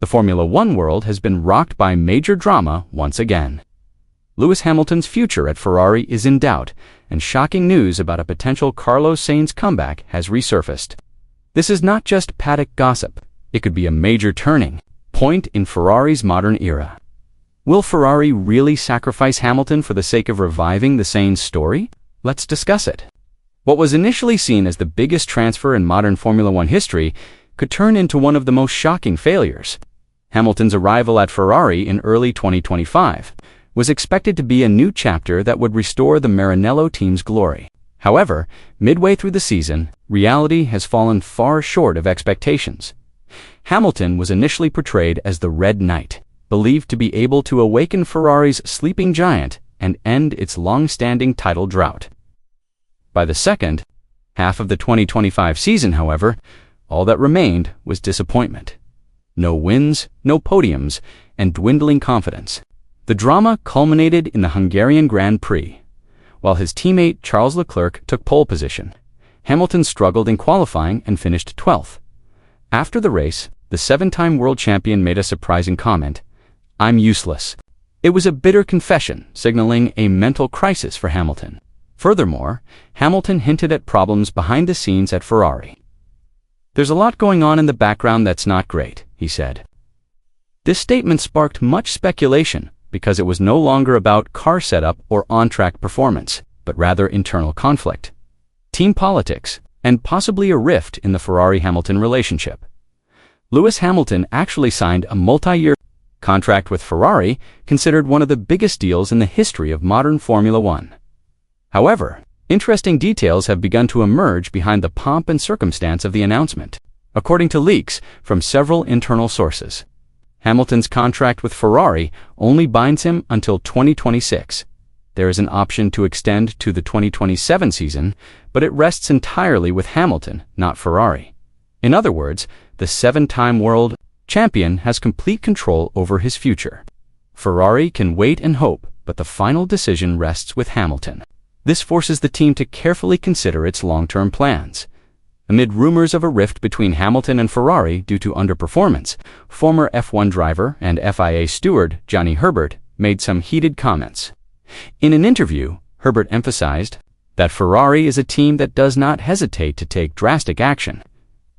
The Formula One world has been rocked by major drama once again. Lewis Hamilton's future at Ferrari is in doubt, and shocking news about a potential Carlos Sainz comeback has resurfaced. This is not just paddock gossip. It could be a major turning point in Ferrari's modern era. Will Ferrari really sacrifice Hamilton for the sake of reviving the Sainz story? Let's discuss it. What was initially seen as the biggest transfer in modern Formula One history could turn into one of the most shocking failures. Hamilton's arrival at Ferrari in early 2025 was expected to be a new chapter that would restore the Maranello team's glory. However, midway through the season, reality has fallen far short of expectations. Hamilton was initially portrayed as the Red Knight, believed to be able to awaken Ferrari's sleeping giant and end its long-standing title drought. By the second half of the 2025 season, however, all that remained was disappointment. No wins, no podiums, and dwindling confidence. The drama culminated in the Hungarian Grand Prix. While his teammate Charles Leclerc took pole position, Hamilton struggled in qualifying and finished 12th. After the race, the seven-time world champion made a surprising comment: "I'm useless." It was a bitter confession, signaling a mental crisis for Hamilton. Furthermore, Hamilton hinted at problems behind the scenes at Ferrari. "There's a lot going on in the background that's not great," he said. This statement sparked much speculation because it was no longer about car setup or on-track performance, but rather internal conflict, team politics, and possibly a rift in the Ferrari-Hamilton relationship. Lewis Hamilton actually signed a multi-year contract with Ferrari, considered one of the biggest deals in the history of modern Formula One. However, interesting details have begun to emerge behind the pomp and circumstance of the announcement. According to leaks from several internal sources, Hamilton's contract with Ferrari only binds him until 2026. There is an option to extend to the 2027 season, but it rests entirely with Hamilton, not Ferrari. In other words, the seven-time world champion has complete control over his future. Ferrari can wait and hope, but the final decision rests with Hamilton. This forces the team to carefully consider its long-term plans. Amid rumors of a rift between Hamilton and Ferrari due to underperformance, former F1 driver and FIA steward Johnny Herbert made some heated comments. In an interview, Herbert emphasized that Ferrari is a team that does not hesitate to take drastic action.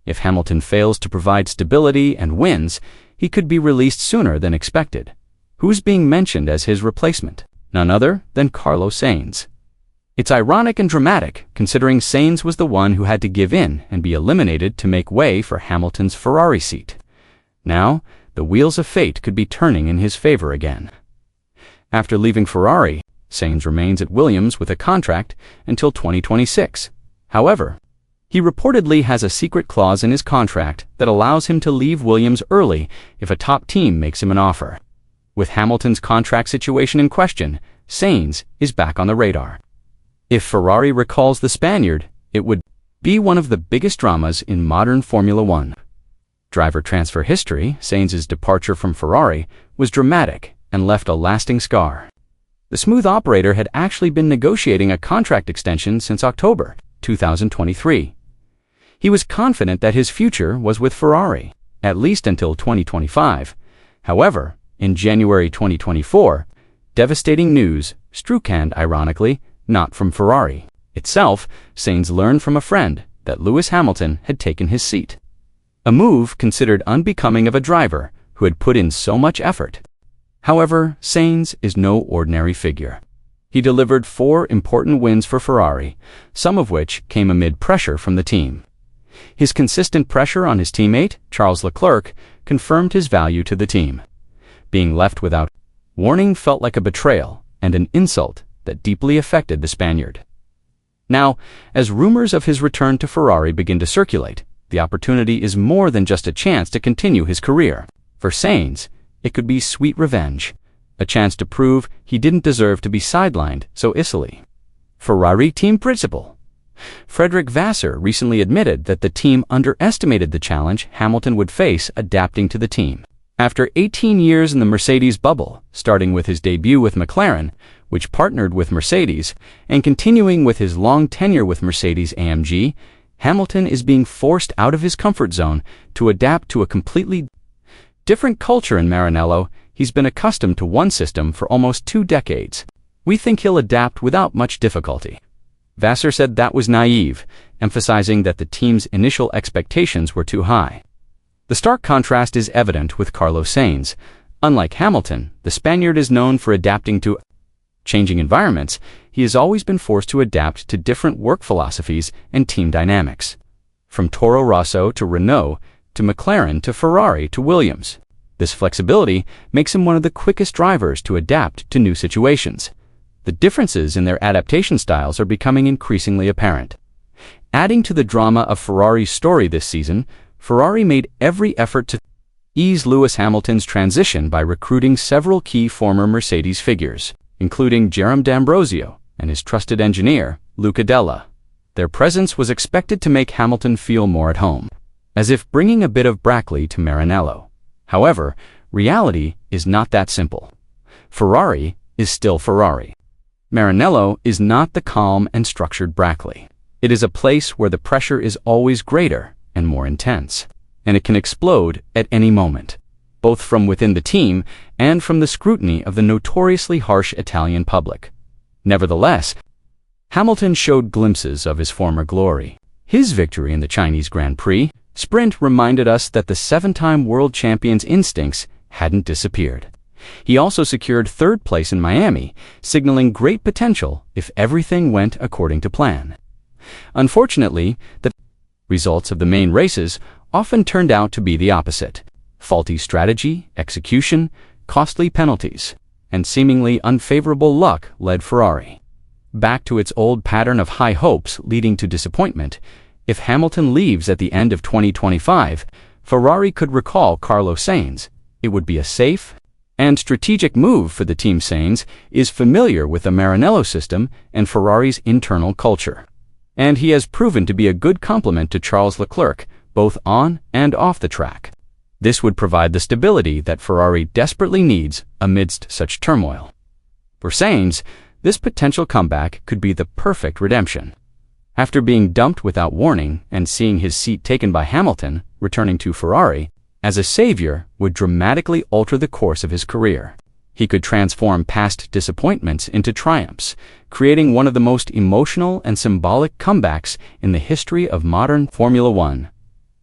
If Hamilton fails to provide stability and wins, he could be released sooner than expected. Who's being mentioned as his replacement? None other than Carlos Sainz. It's ironic and dramatic, considering Sainz was the one who had to give in and be eliminated to make way for Hamilton's Ferrari seat. Now, the wheels of fate could be turning in his favor again. After leaving Ferrari, Sainz remains at Williams with a contract until 2026. However, he reportedly has a secret clause in his contract that allows him to leave Williams early if a top team makes him an offer. With Hamilton's contract situation in question, Sainz is back on the radar. If Ferrari recalls the Spaniard, it would be one of the biggest dramas in modern Formula One. Driver transfer history: Sainz's departure from Ferrari was dramatic and left a lasting scar. The smooth operator had actually been negotiating a contract extension since October 2023. He was confident that his future was with Ferrari, at least until 2025. However, in January 2024, devastating news struck, and ironically, not from Ferrari itself. Sainz learned from a friend that Lewis Hamilton had taken his seat. A move considered unbecoming of a driver who had put in so much effort. However, Sainz is no ordinary figure. He delivered 4 important wins for Ferrari, some of which came amid pressure from the team. His consistent pressure on his teammate, Charles Leclerc, confirmed his value to the team. Being left without warning felt like a betrayal and an insult that deeply affected the Spaniard. Now, as rumors of his return to Ferrari begin to circulate, the opportunity is more than just a chance to continue his career. For Sainz, it could be sweet revenge, a chance to prove he didn't deserve to be sidelined so easily. Ferrari team principal Frederick Vasseur recently admitted that the team underestimated the challenge Hamilton would face adapting to the team. After 18 years in the Mercedes bubble, starting with his debut with McLaren, which partnered with Mercedes, and continuing with his long tenure with Mercedes-AMG, Hamilton is being forced out of his comfort zone to adapt to a completely Different culture in Maranello. He's been accustomed to one system for almost 2 decades. We think he'll adapt without much difficulty. Vassar said that was naive, emphasizing that the team's initial expectations were too high. The stark contrast is evident with Carlos Sainz. Unlike Hamilton, the Spaniard is known for adapting to changing environments. He has always been forced to adapt to different work philosophies and team dynamics. From Toro Rosso to Renault, to McLaren to Ferrari to Williams. This flexibility makes him one of the quickest drivers to adapt to new situations. The differences in their adaptation styles are becoming increasingly apparent. Adding to the drama of Ferrari's story this season, Ferrari made every effort to ease Lewis Hamilton's transition by recruiting several key former Mercedes figures, including Jerome D'Ambrosio and his trusted engineer, Luca Della. Their presence was expected to make Hamilton feel more at home, as if bringing a bit of Brackley to Maranello. However, reality is not that simple. Ferrari is still Ferrari. Maranello is not the calm and structured Brackley. It is a place where the pressure is always greater and more intense, and it can explode at any moment, both from within the team and from the scrutiny of the notoriously harsh Italian public. Nevertheless, Hamilton showed glimpses of his former glory. His victory in the Chinese Grand Prix sprint reminded us that the 7-time world champion's instincts hadn't disappeared. He also secured 3rd place in Miami, signaling great potential if everything went according to plan. Unfortunately, the results of the main races often turned out to be the opposite. Faulty strategy, execution, costly penalties, and seemingly unfavorable luck led Ferrari back to its old pattern of high hopes leading to disappointment. If Hamilton leaves at the end of 2025, Ferrari could recall Carlos Sainz. It would be a safe and strategic move for the team. Sainz is familiar with the Maranello system and Ferrari's internal culture, and he has proven to be a good complement to Charles Leclerc, both on and off the track. This would provide the stability that Ferrari desperately needs amidst such turmoil. For Sainz, this potential comeback could be the perfect redemption. After being dumped without warning and seeing his seat taken by Hamilton, returning to Ferrari as a savior would dramatically alter the course of his career. He could transform past disappointments into triumphs, creating one of the most emotional and symbolic comebacks in the history of modern Formula One.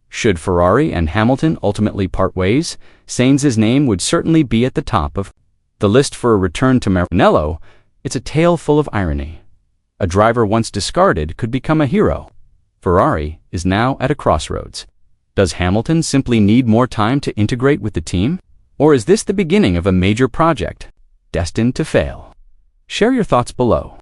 Should Ferrari and Hamilton ultimately part ways, Sainz's name would certainly be at the top of the list for a return to Maranello. It's a tale full of irony. A driver once discarded could become a hero. Ferrari is now at a crossroads. Does Hamilton simply need more time to integrate with the team? Or is this the beginning of a major project destined to fail? Share your thoughts below.